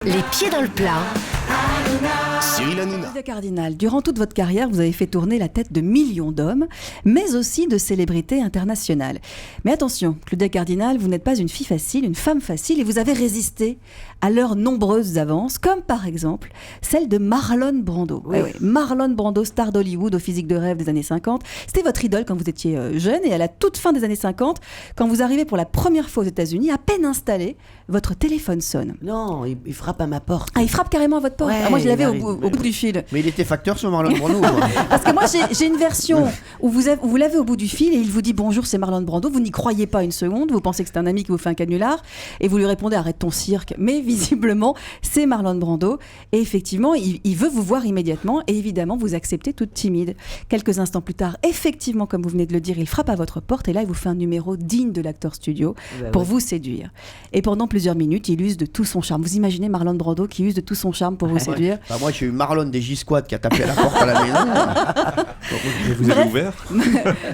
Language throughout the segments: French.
Les pieds dans le plat. Cyril Hanouna. Claudia Cardinal, durant toute votre carrière, vous avez fait tourner la tête de millions d'hommes, mais aussi de célébrités internationales. Mais attention, Claudia Cardinal, vous n'êtes pas une fille facile, une femme facile, et vous avez résisté à leurs nombreuses avances, comme par exemple celle de Marlon Brando. Oui. Oui. Marlon Brando, star d'Hollywood au physique de rêve des années 50. C'était votre idole quand vous étiez jeune, et à la toute fin des années 50, quand vous arrivez pour la première fois aux États-Unis, à peine installé, votre téléphone sonne. Non, il frappe à ma porte. Ah, il frappe carrément à votre porte. Ouais, Ah, moi, je l'avais il au arrive. bout du fil. Mais il était facteur sur Marlon Brando. Parce que moi, j'ai une version où vous l'avez au bout du fil et il vous dit bonjour, c'est Marlon Brando. Vous n'y croyez pas une seconde. Vous pensez que c'est un ami qui vous fait un canular et vous lui répondez arrête ton cirque. Mais visiblement, c'est Marlon Brando. Et effectivement, il veut vous voir immédiatement et évidemment, vous acceptez toute timide. Quelques instants plus tard, effectivement, comme vous venez de le dire, il frappe à votre porte et là, il vous fait un numéro digne de l'acteur studio pour vous séduire. Et pendant plusieurs minutes, il use de tout son charme. Vous imaginez Marlon Brando qui use de tout son charme pour vous séduire. Bah, moi, j'ai eu Marlon des J-Squad qui a tapé à la porte à la maison. Et vous avez ouvert?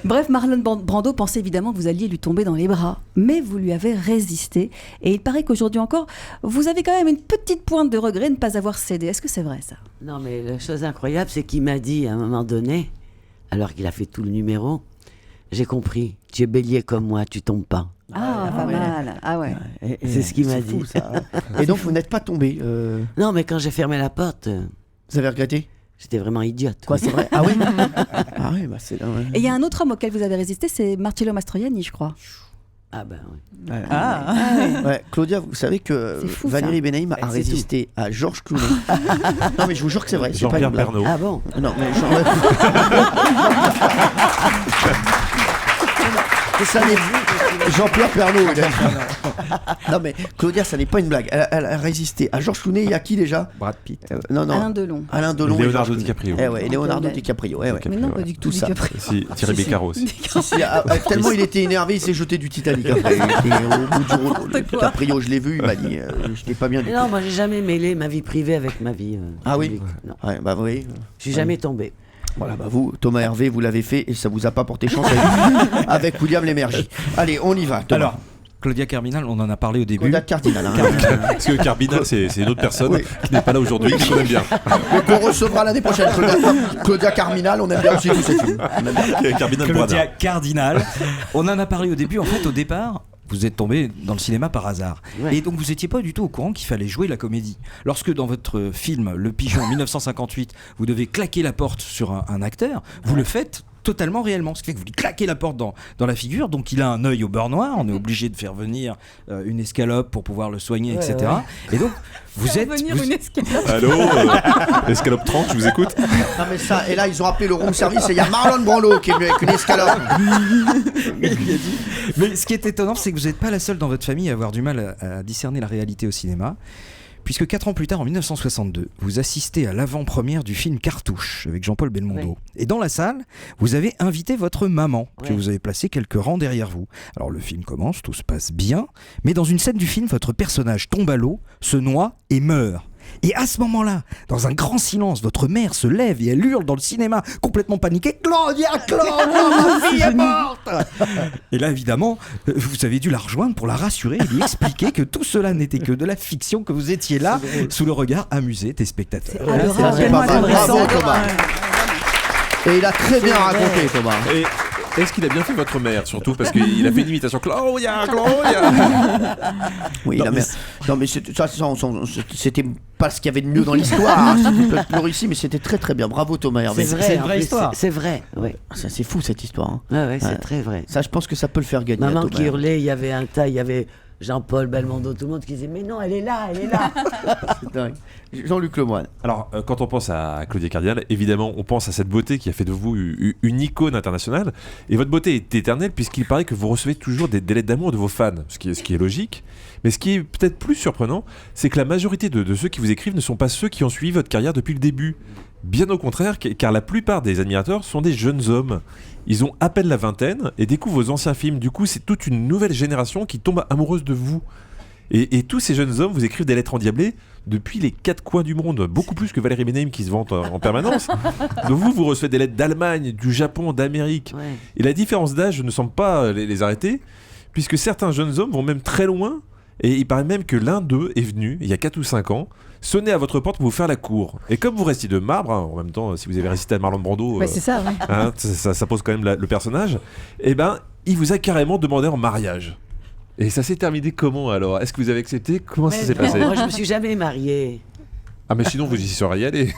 Bref, Marlon Brando pensait évidemment que vous alliez lui tomber dans les bras, mais vous lui avez résisté. Et il paraît qu'aujourd'hui encore, vous avez quand même une petite pointe de regret de ne pas avoir cédé. Est-ce que c'est vrai ça? Non, mais la chose incroyable, c'est qu'il m'a dit à un moment donné, alors qu'il a fait tout le numéro, j'ai compris, tu es bélier comme moi, tu tombes pas. Ah, pas mal. Ah ouais. C'est ce qu'il m'a dit. Fou, ça. Et donc, vous n'êtes pas tombé. Non, mais quand j'ai fermé la porte, Vous avez regretté? j'étais vraiment idiote. Quoi, c'est vrai? Ah oui. Ah oui, bah c'est. Ouais. Et il y a un autre homme auquel vous avez résisté, c'est Marcello Mastroianni, je crois. Ah ben oui. Ouais. Ah ouais. Ouais, Claudia, vous savez que C'est fou, Valérie ça. Benaïm a c'est résisté à Georges Clooney. Non, mais je vous jure que c'est vrai. C'est pas Jean-Pierre une blague. Pernaut. Ah bon? Non, mais ça n'est Jean-Pierre Pernaut. il a- Non, mais Claudia, ça n'est pas une blague. Elle a résisté à Georges Clooney. Il y a qui déjà? Brad Pitt. Non, non. Alain Delon. Alain Delon. et Leonardo Georges DiCaprio. Clooney. Eh ouais, Leonardo Ouais. DiCaprio. Ouais, ouais. Mais non, pas du tout. Tout ça. DiCaprio. Si, Thierry Beccaro aussi. Tellement il était énervé, il s'est jeté du Titanic. Après. Et au bout du rouleau, le quoi. DiCaprio, je l'ai vu, il m'a dit, je n'ai pas bien du Mais tout. non, moi j'ai jamais mêlé ma vie privée avec ma vie Ah oui? publique. Non, Ouais, bah oui. je suis jamais tombé. Voilà, bah vous, Thomas Hervé, vous l'avez fait et ça vous a pas porté chance avec William Lémergie. Allez, on y va. Thomas. Alors, Claudia Cardinal, on en a parlé au début. Claudia Cardinal. Hein. Parce que Carbinal, c'est une autre personne Oui. qui n'est pas là aujourd'hui, mais qu'on aime bien. Mais qu'on recevra l'année prochaine. Claudia Cardinal, on aime bien aussi tous ces films. On aime bien. Carbinal Claudia Brada. Cardinal. On en a parlé au début. En fait, au départ, vous êtes tombé dans le cinéma par hasard. Ouais. Et donc, vous n'étiez pas du tout au courant qu'il fallait jouer la comédie. Lorsque, dans votre film Le Pigeon, en 1958, vous devez claquer la porte sur un acteur, vous le faites totalement réellement. Ce qui fait que vous lui claquez la porte dans la figure. Donc, il a un œil au beurre noir. On est obligé de faire venir une escalope pour pouvoir le soigner, Ouais, etc. ouais. Et donc, vous êtes... Venir vous- une escalade. Allô, Escalope 30, je vous écoute. Non mais ça, et là ils ont appelé le room service et il y a Marlon Brando qui est venu avec une escalope. Mais ce qui est étonnant, c'est que vous n'êtes pas la seule dans votre famille à avoir du mal à discerner la réalité au cinéma. Puisque 4 ans plus tard, en 1962, vous assistez à l'avant-première du film Cartouche avec Jean-Paul Belmondo. Oui. Et dans la salle, vous avez invité votre maman, que Oui. vous avez placée quelques rangs derrière vous. Alors le film commence, tout se passe bien, mais dans une scène du film, votre personnage tombe à l'eau, se noie et meurt. Et à ce moment-là, dans un grand silence, votre mère se lève et elle hurle dans le cinéma, complètement paniquée, Claudia, ma fille est morte. Et là, évidemment, vous avez dû la rejoindre pour la rassurer et lui expliquer que tout cela n'était que de la fiction, que vous étiez là, sous le regard amusé des spectateurs. Adorable. c'est pas mal. Intéressant. Bravo, Thomas. Et il a très bien raconté, Thomas. Et est-ce qu'il a bien fait votre mère, surtout parce qu'il a fait une imitation Claudia. Oui, Non, la mais mère. Non, mais c'était pas ce qu'il y avait de mieux dans l'histoire. C'était peut-être plus réussi, mais c'était très très bien. Bravo Thomas Hervé. C'est vrai, c'est une en vraie plus, histoire. C'est vrai, ouais. Ça c'est fou cette histoire. Hein. Ouais, Ouais. c'est très vrai. Ça, je pense que ça peut le faire gagner. à Maman Thomas qui Hervé. hurlait, il y avait un tas, il y avait Jean-Paul Belmondo, tout le monde qui disait mais non, elle est là, elle est là. C'est dingue. Jean-Luc Lemoyne. Alors, quand on pense à Claudia Cardinal, évidemment, on pense à cette beauté qui a fait de vous une icône internationale. Et votre beauté est éternelle puisqu'il paraît que vous recevez toujours des lettres d'amour de vos fans, ce qui est logique. Mais ce qui est peut-être plus surprenant, c'est que la majorité de ceux qui vous écrivent ne sont pas ceux qui ont suivi votre carrière depuis le début. Bien au contraire, car la plupart des admirateurs sont des jeunes hommes. Ils ont à peine la vingtaine et découvrent vos anciens films. Du coup, c'est toute une nouvelle génération qui tombe amoureuse de vous. Et tous ces jeunes hommes vous écrivent des lettres endiablées depuis les 4 coins du monde, beaucoup plus que Valérie Benaïm qui se vante en permanence. Donc vous recevez des lettres d'Allemagne, du Japon, d'Amérique. Ouais. Et la différence d'âge ne semble pas les arrêter, puisque certains jeunes hommes vont même très loin Et il paraît même que l'un d'eux est venu, il y a 4 ou 5 ans, sonner à votre porte pour vous faire la cour. Et comme vous restiez de marbre, hein, en même temps, si vous avez récité à Marlon Brando, Ouais, c'est ça, ouais. hein, ça pose quand même le personnage, et ben, il vous a carrément demandé en mariage. Et ça s'est terminé comment alors? Est-ce que vous avez accepté? Comment ça s'est passé? Moi, je me suis jamais mariée. Ah mais sinon vous y seriez y allé.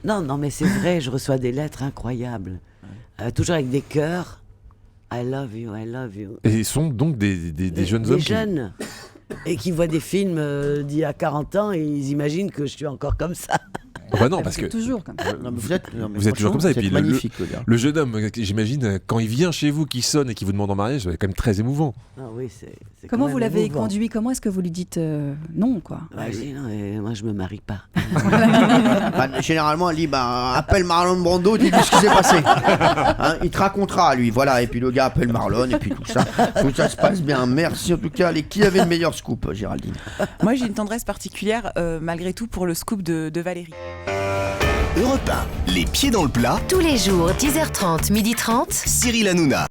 Non, mais c'est vrai, je reçois des lettres incroyables. Toujours avec des cœurs. I love you, I love you. Et ils sont donc des jeunes hommes Des jeunes. Et qui voient des films d'il y a 40 ans et ils imaginent que je suis encore comme ça. Ah bah non, parce que Toujours comme ça. Non, mais vous êtes toujours comme ça. Et puis magnifique, Claudia. le jeune homme, j'imagine, quand il vient chez vous, qui sonne et qui vous demande en mariage, c'est quand même très émouvant. Ah oui, c'est Comment quand vous même l'avez émouvant. conduit? Comment est-ce que vous lui dites non, quoi? Ouais, je dis non, moi je me marie pas. Généralement, elle dit appelle Marlon Brando, dis-lui ce qui s'est passé. Hein, il te racontera, lui. Voilà, et puis le gars appelle Marlon, et puis tout ça se passe bien. Merci en tout cas. Allez, qui avait le meilleur scoop, Géraldine? Moi, j'ai une tendresse particulière, malgré tout, pour le scoop de Valérie. Europe 1, les pieds dans le plat, Tous les jours, 10h30, 12h30. Cyril Hanouna.